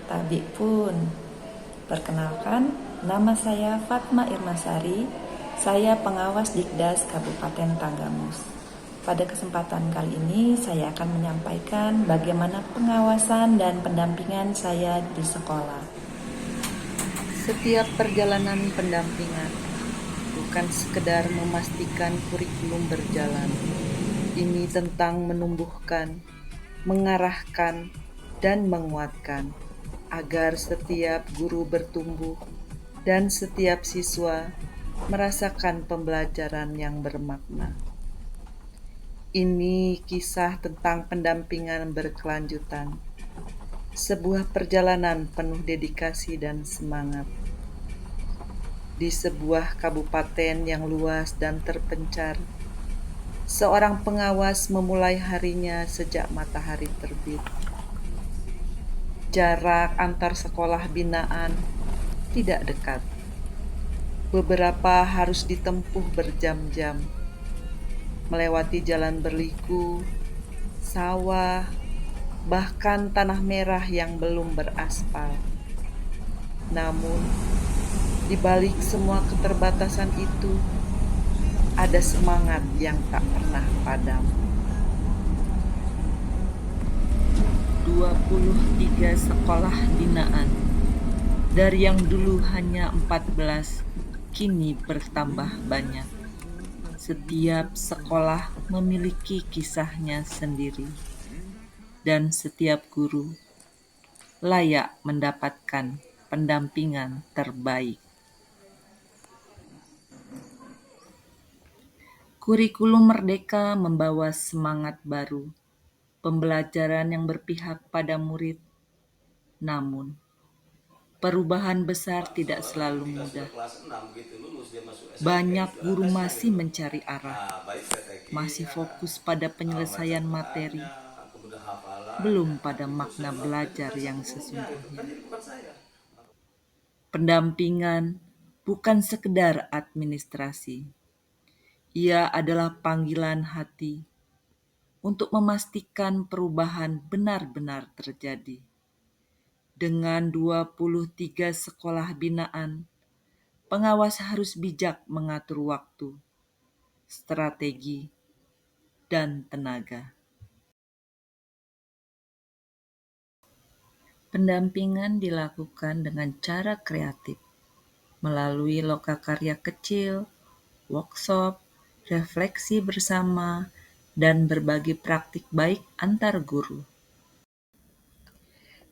Tabi pun. Perkenalkan, nama saya Fatma Irmasari. Saya pengawas Dikdas Kabupaten Tanggamus. Pada kesempatan kali ini saya akan menyampaikan bagaimana pengawasan dan pendampingan saya di sekolah. Setiap perjalanan pendampingan bukan sekedar memastikan kurikulum berjalan. Ini tentang menumbuhkan, mengarahkan, dan menguatkan agar setiap guru bertumbuh dan setiap siswa merasakan pembelajaran yang bermakna. Ini kisah tentang pendampingan berkelanjutan, sebuah perjalanan penuh dedikasi dan semangat. Di sebuah kabupaten yang luas dan terpencar, seorang pengawas memulai harinya sejak matahari terbit. Jarak antar sekolah binaan tidak dekat. Beberapa harus ditempuh berjam-jam, melewati jalan berliku, sawah, bahkan tanah merah yang belum beraspal. Namun, di balik semua keterbatasan itu, ada semangat yang tak pernah padam. 23 sekolah binaan. Dari yang dulu hanya 14, kini bertambah banyak. Setiap sekolah memiliki kisahnya sendiri. Dan setiap guru layak mendapatkan pendampingan terbaik. Kurikulum Merdeka membawa semangat baru, pembelajaran yang berpihak pada murid. Namun, perubahan besar tidak selalu mudah. Banyak guru masih mencari arah, masih fokus pada penyelesaian materi, belum pada makna belajar yang sesungguhnya. Pendampingan bukan sekedar administrasi. Ia adalah panggilan hati untuk memastikan perubahan benar-benar terjadi. Dengan 23 sekolah binaan, pengawas harus bijak mengatur waktu, strategi, dan tenaga. Pendampingan dilakukan dengan cara kreatif, melalui lokakarya kecil, workshop, refleksi bersama, dan berbagi praktik baik antar guru.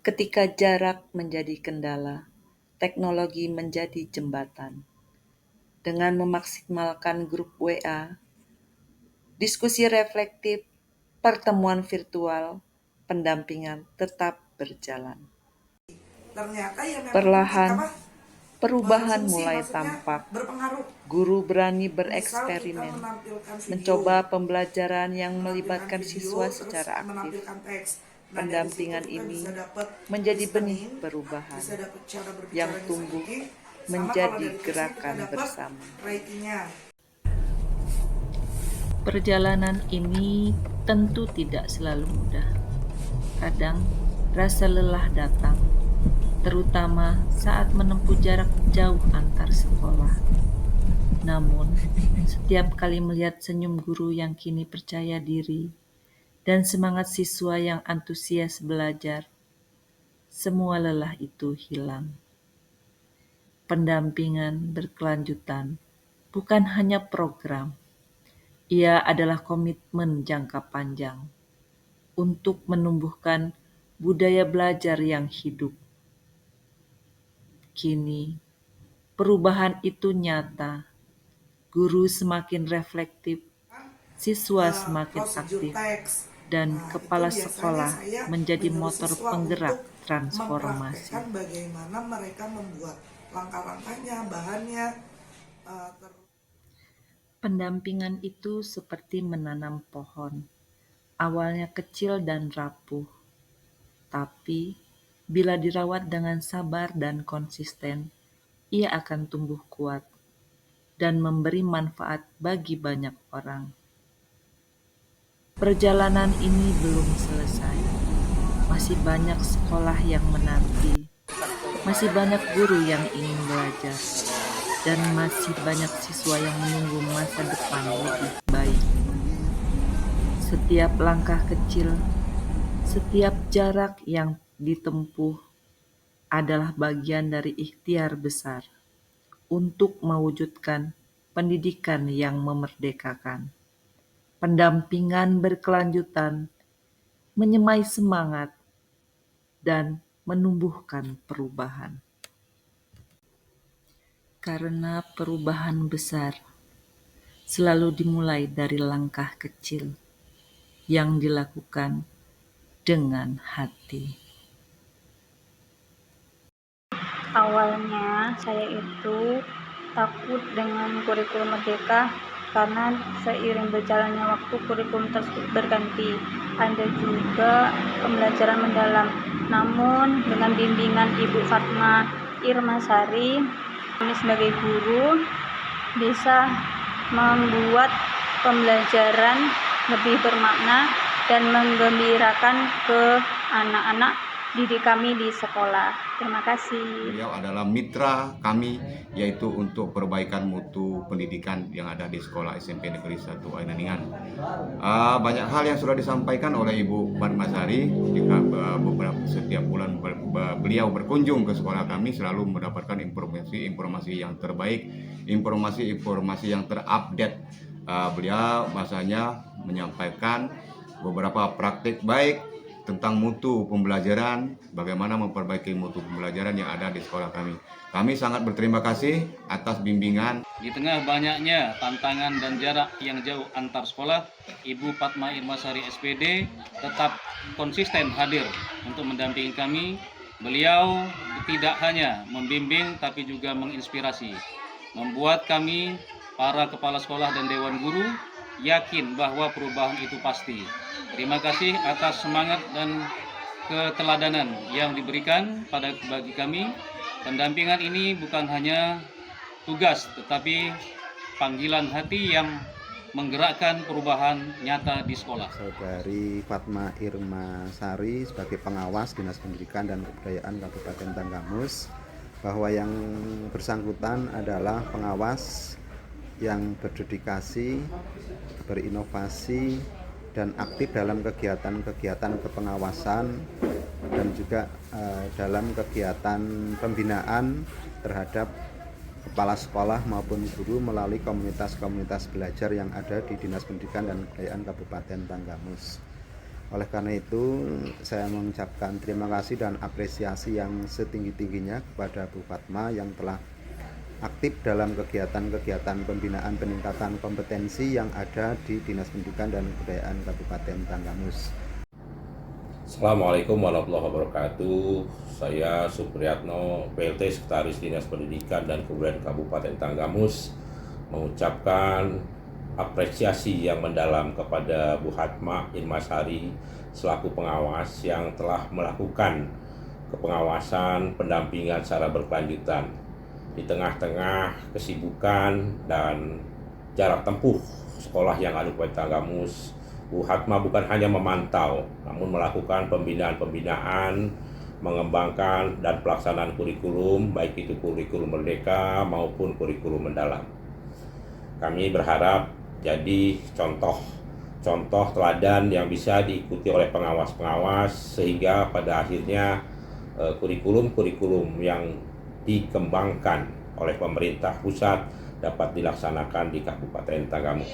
Ketika jarak menjadi kendala, teknologi menjadi jembatan. Dengan memaksimalkan grup WA, diskusi reflektif, pertemuan virtual, pendampingan tetap berjalan. Perlahan, perubahan mulai tampak. Guru berani bereksperimen, mencoba pembelajaran yang melibatkan siswa secara aktif. Pendampingan ini menjadi benih perubahan yang tumbuh menjadi gerakan bersama. Perjalanan ini tentu tidak selalu mudah. Kadang rasa lelah datang, terutama saat menempuh jarak jauh antar sekolah. Namun, setiap kali melihat senyum guru yang kini percaya diri dan semangat siswa yang antusias belajar, semua lelah itu hilang. Pendampingan berkelanjutan bukan hanya program, ia adalah komitmen jangka panjang untuk menumbuhkan budaya belajar yang hidup. Kini, perubahan itu nyata. Guru semakin reflektif, siswa semakin aktif, dan kepala sekolah menjadi motor penggerak transformasi. Bagaimana mereka membuat langkah-langkahnya, bahannya. Pendampingan itu seperti menanam pohon. Awalnya kecil dan rapuh, tapi bila dirawat dengan sabar dan konsisten, ia akan tumbuh kuat dan memberi manfaat bagi banyak orang. Perjalanan ini belum selesai. Masih banyak sekolah yang menanti, masih banyak guru yang ingin belajar, dan masih banyak siswa yang menunggu masa depan lebih baik. Setiap langkah kecil, setiap jarak yang ditempuh adalah bagian dari ikhtiar besar untuk mewujudkan pendidikan yang memerdekakan, pendampingan berkelanjutan, menyemai semangat, dan menumbuhkan perubahan. Karena perubahan besar selalu dimulai dari langkah kecil yang dilakukan dengan hati. Awalnya saya itu takut dengan kurikulum Merdeka karena seiring berjalannya waktu kurikulum tersebut berganti. Ada juga pembelajaran mendalam. Namun dengan bimbingan Ibu Fatma Irmasari, kami sebagai guru bisa membuat pembelajaran lebih bermakna dan menggembirakan ke anak-anak didik kami di sekolah. Terima kasih. Beliau adalah mitra kami, yaitu untuk perbaikan mutu pendidikan yang ada di sekolah SMP Negeri 1 Ainaningan. Banyak hal yang sudah disampaikan oleh Ibu Fatmasari. Jika setiap bulan beliau berkunjung ke sekolah kami, selalu mendapatkan informasi yang terbaik, informasi yang terupdate. Beliau masanya menyampaikan beberapa praktik baik tentang mutu pembelajaran, bagaimana memperbaiki mutu pembelajaran yang ada di sekolah kami. Kami sangat berterima kasih atas bimbingan. Di tengah banyaknya tantangan dan jarak yang jauh antar sekolah, Ibu Fatma Irmasari SPD tetap konsisten hadir untuk mendampingi kami. Beliau tidak hanya membimbing tapi juga menginspirasi, membuat kami para kepala sekolah dan dewan guru yakin bahwa perubahan itu pasti. Terima kasih atas semangat dan keteladanan yang diberikan bagi kami. Pendampingan ini bukan hanya tugas, tetapi panggilan hati yang menggerakkan perubahan nyata di sekolah. Saudari Fatma Irmasari sebagai pengawas Dinas Pendidikan dan Kebudayaan Kabupaten Tanggamus, bahwa yang bersangkutan adalah pengawas yang berdedikasi, berinovasi, dan aktif dalam kegiatan-kegiatan kepengawasan dan juga dalam kegiatan pembinaan terhadap kepala sekolah maupun guru melalui komunitas-komunitas belajar yang ada di Dinas Pendidikan dan Kebudayaan Kabupaten Tanggamus. Oleh karena itu, saya mengucapkan terima kasih dan apresiasi yang setinggi-tingginya kepada Bu Fatma yang telah aktif dalam kegiatan-kegiatan pembinaan peningkatan kompetensi yang ada di Dinas Pendidikan dan Kebudayaan Kabupaten Tanggamus. Assalamualaikum warahmatullahi wabarakatuh. Saya Supriyatno, PLT Sekretaris Dinas Pendidikan dan Kebudayaan Kabupaten Tanggamus, mengucapkan apresiasi yang mendalam kepada Bu Fatma Irmasari selaku pengawas yang telah melakukan kepengawasan pendampingan secara berkelanjutan di tengah-tengah kesibukan dan jarak tempuh sekolah yang ada di Tanggamus. Bu Fatma bukan hanya memantau, namun melakukan pembinaan, mengembangkan dan pelaksanaan kurikulum, baik itu kurikulum merdeka maupun kurikulum mendalam. Kami berharap jadi contoh teladan yang bisa diikuti oleh pengawas-pengawas, sehingga pada akhirnya kurikulum yang dikembangkan oleh pemerintah pusat dapat dilaksanakan di Kabupaten Tanggamus.